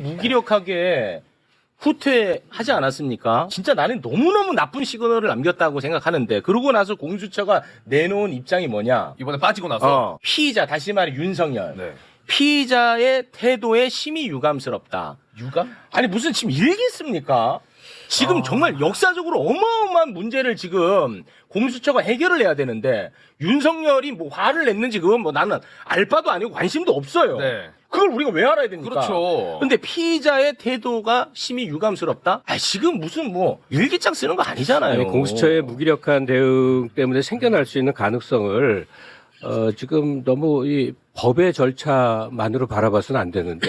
무기력하게 후퇴하지 않았습니까? 진짜 나는 너무너무 나쁜 시그널을 남겼다고 생각하는데 그러고 나서 공수처가 내놓은 입장이 뭐냐? 이번에 빠지고 나서 피의자, 다시 말해 윤석열. 네. 피의자의 태도에 심히 유감스럽다. 유감? 아니 무슨 지금 일겠습니까? 지금 정말 역사적으로 어마어마한 문제를 지금 공수처가 해결을 해야 되는데 윤석열이 뭐 화를 냈는지 그건 뭐 나는 알 바도 아니고 관심도 없어요. 네. 그걸 우리가 왜 알아야 됩니까? 그렇죠. 근데 피의자의 태도가 심히 유감스럽다? 아, 지금 무슨 뭐 일기장 쓰는 거 아니잖아요. 아니, 공수처의 무기력한 대응 때문에 생겨날 수 있는 가능성을 지금 너무 이 법의 절차만으로 바라봐서는 안 되는데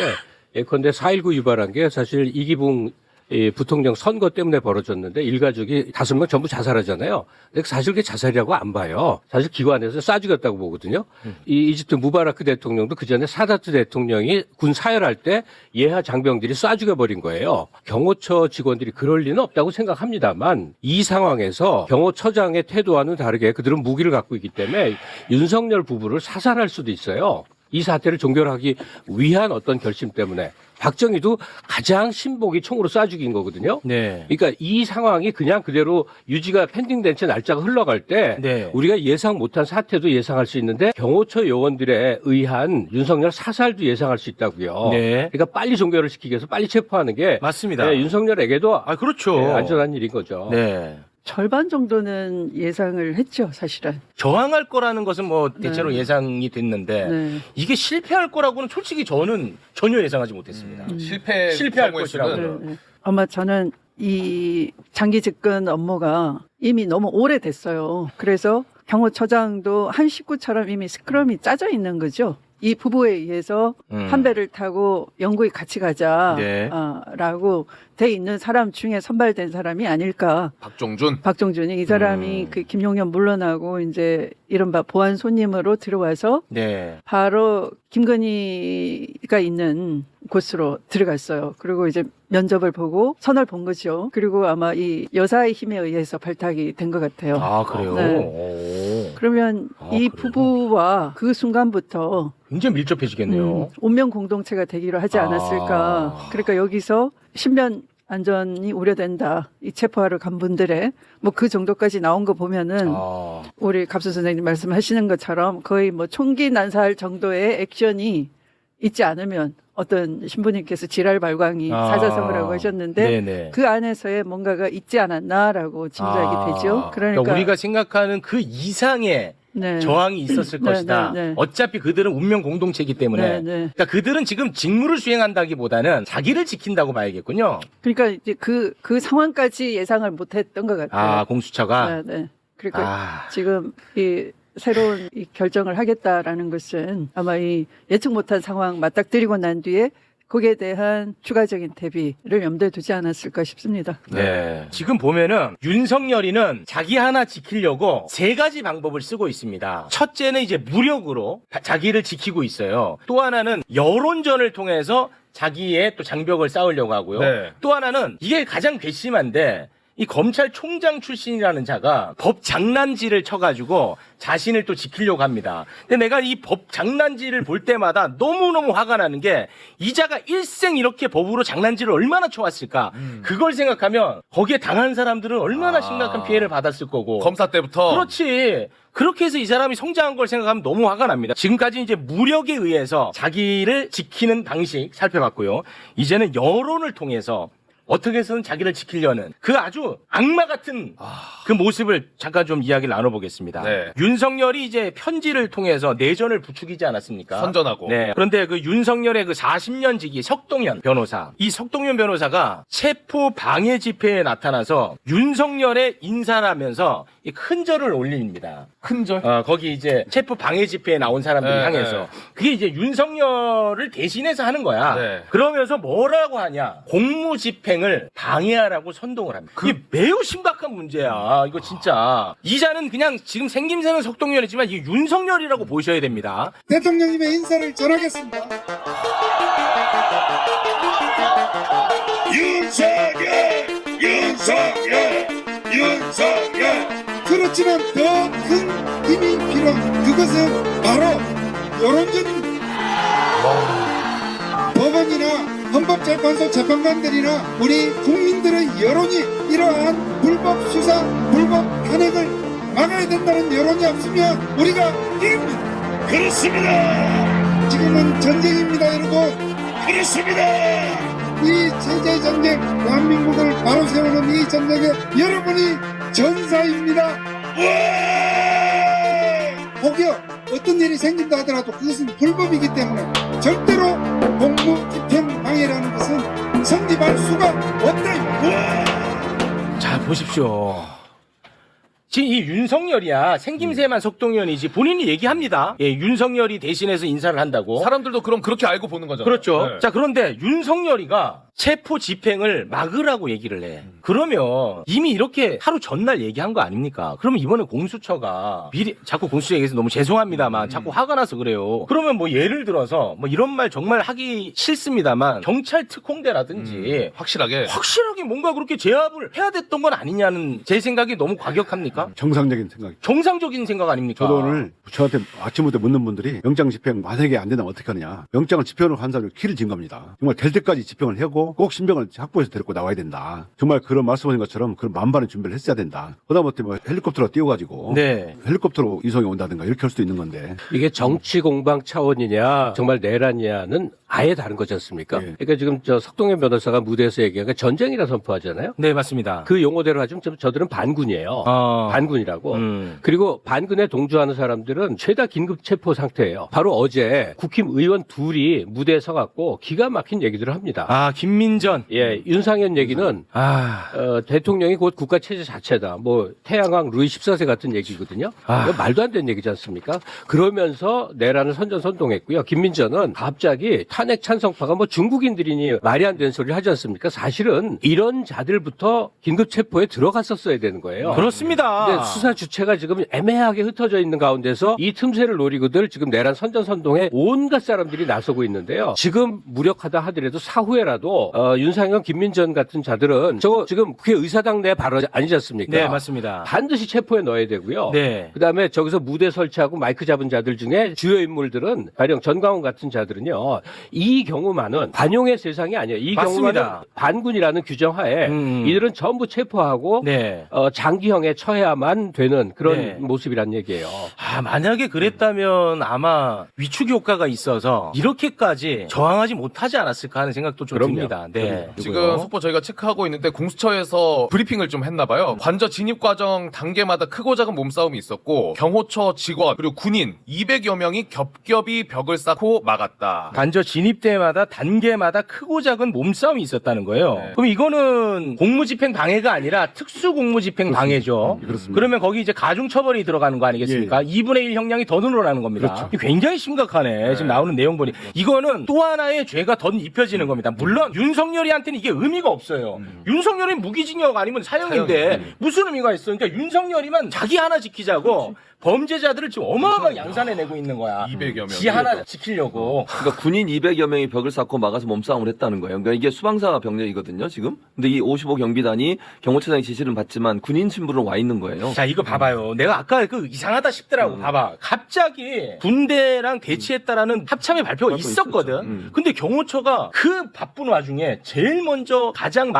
예컨대 4.19 유발한 게 사실 이기붕 이 부통령 선거 때문에 벌어졌는데 일가족이 5명 전부 자살하잖아요. 근데 사실 그게 자살이라고 안 봐요. 사실 기관에서 쏴 죽였다고 보거든요. 이 이집트 무바라크 대통령도 그 전에 사다트 대통령이 군 사열할 때 예하 장병들이 쏴 죽여버린 거예요. 경호처 직원들이 그럴 리는 없다고 생각합니다만 이 상황에서 경호처장의 태도와는 다르게 그들은 무기를 갖고 있기 때문에 윤석열 부부를 사살할 수도 있어요. 이 사태를 종결하기 위한 어떤 결심 때문에 박정희도 가장 신복이 총으로 쏴 죽인 거거든요. 네. 그러니까 이 상황이 그냥 그대로 유지가 펜딩된 채 날짜가 흘러갈 때 네. 우리가 예상 못한 사태도 예상할 수 있는데 경호처 요원들에 의한 윤석열 사살도 예상할 수 있다고요. 네. 그러니까 빨리 종결을 시키기 위해서 빨리 체포하는 게 맞습니다. 윤석열에게도 그렇죠. 안전한 일인 거죠. 네. 절반 정도는 예상을 했죠, 사실은. 저항할 거라는 것은 뭐 대체로 네. 예상이 됐는데 네. 이게 실패할 거라고는 솔직히 저는 전혀 예상하지 못했습니다. 실패할 경우의 수는 네. 아마 저는 이 장기 집권 업무가 이미 너무 오래됐어요. 그래서 경호처장도 한 식구처럼 이미 스크럼이 짜져 있는 거죠. 이 부부에 의해서 한 배를 타고 영구히 같이 가자 네. 라고 돼 있는 사람 중에 선발된 사람이 아닐까. 박종준이 이 사람이 그 김용현 물러나고 이제 이른바 보안 손님으로 들어와서 네. 바로 김건희가 있는 곳으로 들어갔어요. 그리고 이제 면접을 보고 선을 본 거죠. 그리고 아마 이 여사의 힘에 의해서 발탁이 된 것 같아요. 아, 그래요? 네. 오. 그러면 이 그래요? 부부와 그 순간부터 굉장히 밀접해지겠네요. 운명 공동체가 되기로 하지 않았을까. 그러니까 여기서 신변 안전이 우려된다. 이 체포하러 간 분들의 뭐 그 정도까지 나온 거 보면은 우리 갑수 선생님 말씀하시는 것처럼 거의 뭐 총기 난사할 정도의 액션이 있지 않으면 어떤 신부님께서 지랄 발광이 사자성어라고 하셨는데 네네. 그 안에서의 뭔가가 있지 않았나라고 짐작이 되죠. 그러니까 우리가 생각하는 그 이상의 네. 저항이 있었을 네, 것이다. 네, 네. 어차피 그들은 운명 공동체이기 때문에. 네, 네. 그러니까 그들은 지금 직무를 수행한다기보다는 자기를 지킨다고 봐야겠군요. 그러니까 이제 그 상황까지 예상을 못했던 것 같아요. 공수처가. 네, 네. 그러니까 지금 이 새로운 이 결정을 하겠다라는 것은 아마 이 예측 못한 상황 맞닥뜨리고 난 뒤에 거기에 대한 추가적인 대비를 염두에 두지 않았을까 싶습니다. 네. 지금 보면은 윤석열이는 자기 하나 지키려고 3가지 방법을 쓰고 있습니다. 첫째는 이제 무력으로 자기를 지키고 있어요. 또 하나는 여론전을 통해서 자기의 또 장벽을 쌓으려고 하고요. 네. 또 하나는 이게 가장 괘씸한데 이 검찰총장 출신이라는 자가 법 장난질을 쳐가지고 자신을 또 지키려고 합니다. 근데 내가 이 법 장난질을 볼 때마다 너무너무 화가 나는 게 이 자가 일생 이렇게 법으로 장난질을 얼마나 쳐왔을까. 그걸 생각하면 거기에 당한 사람들은 얼마나 심각한 피해를 받았을 거고. 검사 때부터. 그렇지. 그렇게 해서 이 사람이 성장한 걸 생각하면 너무 화가 납니다. 지금까지 이제 무력에 의해서 자기를 지키는 방식 살펴봤고요. 이제는 여론을 통해서 어떻게 해서든 자기를 지키려는 그 아주 악마 같은 그 모습을 잠깐 좀 이야기를 나눠보겠습니다. 네. 윤석열이 이제 편지를 통해서 내전을 부추기지 않았습니까? 선전하고. 네. 그런데 그 윤석열의 그 40년 지기 석동현 변호사, 이 석동현 변호사가 체포 방해 집회에 나타나서 윤석열의 인사라면서 이 큰절을 올립니다. 큰절? 거기 이제 체포 방해 집회에 나온 사람들 네, 향해서 네. 그게 이제 윤석열을 대신해서 하는 거야. 네. 그러면서 뭐라고 하냐? 공무 집행을 방해하라고 선동을 합니다. 이게 매우 심각한 문제야. 이거 진짜 이자는 그냥 지금 생김새는 석동열이지만 이게 윤석열이라고 보셔야 됩니다. 대통령님의 인사를 전하겠습니다. 윤석열. 그렇지만 더 큰 힘이 필요한 그것은 바로 여론전입니다. 법원이나 헌법재판소 재판관들이나 우리 국민들의 여론이 이러한 불법 수사, 불법 탄핵을 막아야 된다는 여론이 없으면 우리가 이깁니다. 그렇습니다. 지금은 전쟁입니다, 여러분. 그렇습니다. 이 체제 전쟁, 대한민국을 바로 세우는 이 전쟁에 여러분이 전사입니다. 혹여 어떤 일이 생긴다 하더라도 그것은 불법이기 때문에 절대로 공무집행 방해라는 것은 성립할 수가 없다. 자, 보십시오. 지금 이 윤석열이야 생김새만 석동현이지 본인이 얘기합니다. 예, 윤석열이 대신해서 인사를 한다고. 사람들도 그럼 그렇게 알고 보는 거잖아요. 그렇죠. 네. 자, 그런데 윤석열이가 체포 집행을 막으라고 얘기를 해. 그러면 이미 이렇게 하루 전날 얘기한 거 아닙니까? 그러면 이번에 공수처가 미리 자꾸 공수처 얘기해서 너무 죄송합니다만 자꾸 화가 나서 그래요. 그러면 뭐 예를 들어서 뭐 이런 말 정말 하기 싫습니다만 경찰 특공대라든지 확실하게 뭔가 그렇게 제압을 해야 됐던 건 아니냐는 제 생각이 너무 과격합니까? 정상적인 생각. 정상적인 생각 아닙니까? 저도 오늘 저한테 아침부터 묻는 분들이 영장 집행 만약에 안 된다면 어떻게 하느냐. 영장을 집행을 한 사람을 키를 진 겁니다. 정말 될 때까지 집행을 하고 꼭 신병을 확보해서 데리고 나와야 된다. 정말 그런 말씀하신 것처럼 그런 만반의 준비를 했어야 된다. 그다음부터 뭐 헬리콥터로 띄워가지고 네. 헬리콥터로 이송이 온다든가 이렇게 할 수도 있는 건데. 이게 정치 공방 차원이냐 정말 내란이냐는 아예 다른 거지 않습니까? 예. 그러니까 지금 저 석동현 변호사가 무대에서 얘기한 게 전쟁이라 선포하잖아요. 네, 맞습니다. 그 용어대로 하자면 저들은 반군이에요. 반군이라고. 그리고 반군에 동조하는 사람들은 최다 긴급 체포 상태예요. 바로 어제 국힘 의원 둘이 무대에 서갖고 기가 막힌 얘기들을 합니다. 아, 김민전. 예, 윤상현 얘기는 대통령이 곧 국가 체제 자체다. 뭐 태양왕 루이 14세 같은 얘기거든요. 이거 말도 안 되는 얘기지 않습니까? 그러면서 내란을 선전선동했고요. 김민전은 갑자기 탄핵 찬성파가 뭐 중국인들이니 말이 안 되는 소리를 하지 않습니까? 사실은 이런 자들부터 긴급 체포에 들어갔었어야 되는 거예요. 그렇습니다. 근데 수사 주체가 지금 애매하게 흩어져 있는 가운데서 이 틈새를 노리고들 지금 내란 선전선동에 온갖 사람들이 나서고 있는데요. 지금 무력하다 하더라도 사후에라도 윤상현, 김민전 같은 자들은 저거 지금 그게 의사당 내 발언 아니지 않습니까? 네, 맞습니다. 반드시 체포에 넣어야 되고요. 네. 그다음에 저기서 무대 설치하고 마이크 잡은 자들 중에 주요 인물들은 가령 전광훈 같은 자들은요. 이 경우만은 관용의 세상이 아니에요. 이 맞습니다. 경우만은 반군이라는 규정하에 이들은 전부 체포하고 네. 장기형에 처해야만 되는 그런 네. 모습이란 얘기예요. 아, 만약에 그랬다면 아마 위축 효과가 있어서 이렇게까지 저항하지 못하지 않았을까 하는 생각도 좀 그럼요. 듭니다. 네. 지금 속보 저희가 체크하고 있는데 공수처에서 브리핑을 좀 했나 봐요. 관저 진입 과정 단계마다 크고 작은 몸싸움이 있었고 경호처 직원 그리고 군인 200여 명이 겹겹이 벽을 쌓고 막았다. 관저 진입 때마다 단계마다 크고 작은 몸싸움이 있었다는 거예요. 네. 그럼 이거는 공무집행 방해가 아니라 특수 공무집행 방해죠. 그렇습니다. 그러면 거기 이제 가중처벌이 들어가는 거 아니겠습니까? 2분의 1 형량이 더 늘어나는 겁니다. 그렇죠. 이게 굉장히 심각하네. 지금 나오는 내용 보니. 이거는 또 하나의 죄가 더 입혀지는 겁니다. 물론 윤석열이한테는 이게 의미가 없어요. 윤석열이 무기징역 아니면 사형인데 무슨 의미가 있어? 그러니까 윤석열이만 자기 하나 지키자고 범죄자들을 지금 어마어마하게 양산해내고 있는 거야. 200여 명. 지 하나 지키려고. 그러니까 군인 200여 명이 벽을 쌓고 막아서 몸싸움을 했다는 거예요. 그러니까 이게 수방사 병력이거든요, 지금. 근데 이 55 경비단이 경호처장의 지시를 받지만 군인 신분으로 와 있는 거예요. 자, 이거 봐봐요. 내가 아까 그 이상하다 싶더라고. 봐봐. 갑자기 군대랑 대치했다라는 합참의 발표가 있었거든. 근데 경호처가 그 바쁜 와중에 제일 먼저 가장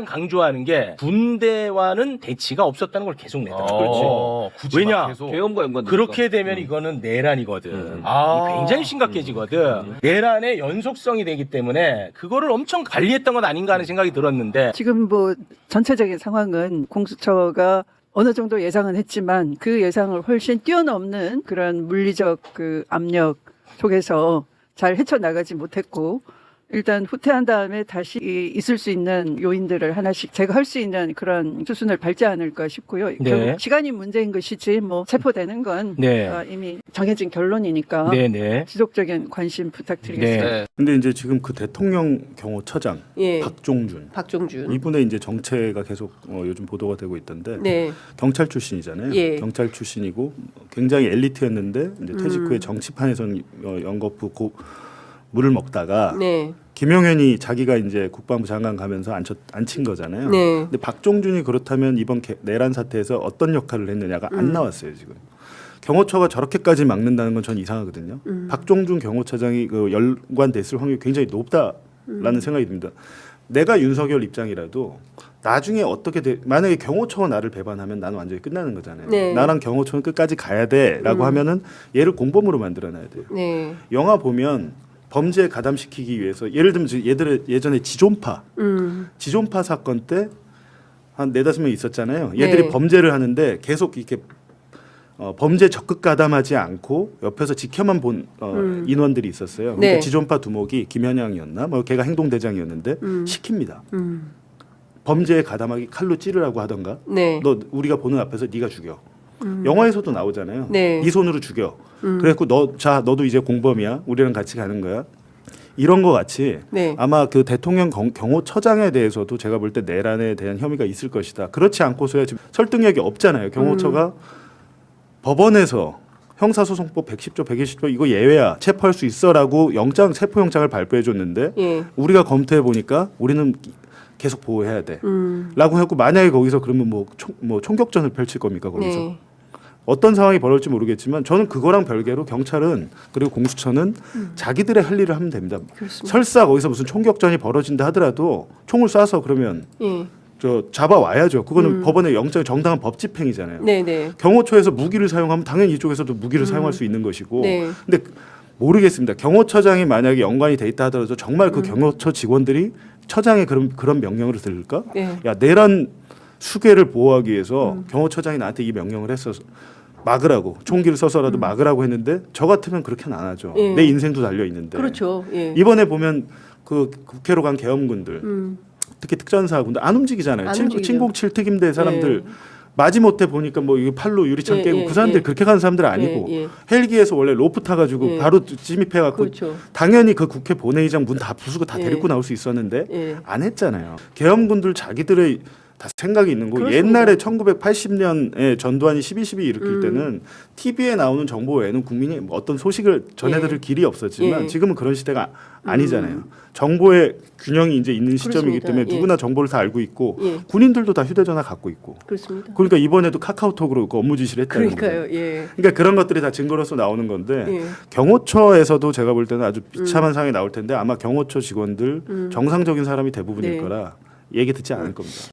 강조하는 게 군대와는 대치가 없었다는 걸 계속 내더라고. 굳이 왜냐? 막 계속. 계엄과 연관되니까. 그렇게 되면 이거는 내란이거든. 아. 이게 굉장히 심각해지거든. 내란의 연속성이 되기 때문에 그거를 엄청 관리했던 건 아닌가 하는 생각이 들었는데 지금 뭐 전체적인 상황은 공수처가 어느 정도 예상은 했지만 그 예상을 훨씬 뛰어넘는 그런 물리적 그 압력 속에서 잘 헤쳐나가지 못했고 일단 후퇴한 다음에 다시 있을 수 있는 요인들을 하나씩 제거할 수 있는 그런 수순을 밟지 않을까 싶고요. 네. 결국 시간이 문제인 것이지 뭐 체포되는 건 네. 이미 정해진 결론이니까 네네. 지속적인 관심 부탁드리겠습니다. 네. 근데 이제 지금 그 대통령 경호처장 예. 박종준 이분의 이제 정체가 계속 요즘 보도가 되고 있던데 네. 경찰 출신이잖아요. 예. 경찰 출신이고 굉장히 엘리트였는데 이제 퇴직 후에 정치판에서는 연거푸 물을 먹다가 네. 김용현이 자기가 이제 국방부 장관 가면서 앉힌 거잖아요. 네. 근데 박종준이 그렇다면 이번 내란 사태에서 어떤 역할을 했느냐가 안 나왔어요 지금. 경호처가 저렇게까지 막는다는 건 전 이상하거든요. 박종준 경호처장이 그 연관됐을 확률이 굉장히 높다 라는 생각이 듭니다. 내가 윤석열 입장이라도 나중에 어떻게 만약에 경호처가 나를 배반하면 나는 완전히 끝나는 거잖아요. 네. 나랑 경호처는 끝까지 가야 돼라고 하면은 얘를 공범으로 만들어놔야 돼요. 네. 영화 보면 범죄에 가담시키기 위해서 예를 들면 얘들의 예전에 지존파 사건 때 한 4-5명 있었잖아요. 얘들이 네. 범죄를 하는데 계속 이렇게 범죄 적극 가담하지 않고 옆에서 지켜만 본 인원들이 있었어요. 그러니까 네. 지존파 두목이 김현양이었나? 뭐 걔가 행동대장이었는데 시킵니다. 범죄에 가담하기 칼로 찌르라고 하던가. 네. 너 우리가 보는 앞에서 네가 죽여. 영화에서도 나오잖아요. 네. 네 손으로 죽여. 그래갖고 너도 이제 공범이야. 우리랑 같이 가는 거야. 이런 거 같이 네. 아마 그 대통령 경호처장에 대해서도 제가 볼 때 내란에 대한 혐의가 있을 것이다. 그렇지 않고서야 지금 설득력이 없잖아요. 경호처가 법원에서 형사소송법 110조, 120조 이거 예외야. 체포할 수 있어라고 체포영장을 발부해 줬는데 예. 우리가 검토해 보니까 우리는 계속 보호해야 돼. 라고 했고 만약에 거기서 그러면 뭐 총격전을 펼칠 겁니까 거기서? 네. 어떤 상황이 벌어질지 모르겠지만 저는 그거랑 별개로 경찰은 그리고 공수처는 자기들의 할 일을 하면 됩니다. 그렇습니다. 설사 거기서 무슨 총격전이 벌어진다 하더라도 총을 쏴서 그러면 예. 잡아와야죠. 그거는 법원의 영장 정당한 법 집행이잖아요. 네네. 경호처에서 무기를 사용하면 당연히 이쪽에서도 무기를 사용할 수 있는 것이고. 네. 근데 모르겠습니다. 경호처장이 만약에 연관이 돼 있다 하더라도 정말 그 경호처 직원들이 처장의 그런 명령을 들을까? 네. 야 내란 수괴를 보호하기 위해서 경호처장이 나한테 이 명령을 했어서 막으라고 총기를 써서라도 막으라고 했는데 저 같으면 그렇게는 안 하죠. 예. 내 인생도 달려 있는데. 그렇죠. 예. 이번에 보면 그 국회로 간 계엄군들 특히 특전사군들 안 움직이잖아요. 안 움직이죠. 친공 7특임대 사람들 예. 마지못해 보니까 뭐 이거 팔로 유리창 예, 깨고 예, 그 사람들이 예. 그렇게 가는 사람들 아니고 예, 예. 헬기에서 원래 로프 타가지고 예. 바로 침입해갖고 그렇죠. 당연히 그 국회 본회의장 문 다 부수고 다 예. 데리고 나올 수 있었는데 예. 안 했잖아요. 계엄군들 자기들의 다 생각이 있는 거. 그렇습니다. 옛날에 1980년에 전두환이 12.12 일으킬 때는 TV에 나오는 정보 외에는 국민이 뭐 어떤 소식을 전해들을 예. 길이 없었지만 예. 지금은 그런 시대가 아니잖아요. 정보의 균형이 이제 있는 시점이기 그렇습니다. 때문에 예. 누구나 정보를 다 알고 있고 예. 군인들도 다 휴대전화 갖고 있고. 그렇습니다. 그러니까 이번에도 카카오톡으로 그 업무 지시를 했다는 거예요. 그러니까요. 예. 그러니까 그런 것들이 다 증거로서 나오는 건데 예. 경호처에서도 제가 볼 때는 아주 비참한 상황이 나올 텐데 아마 경호처 직원들 정상적인 사람이 대부분일 네. 거라 얘기 듣지 않을 겁니다.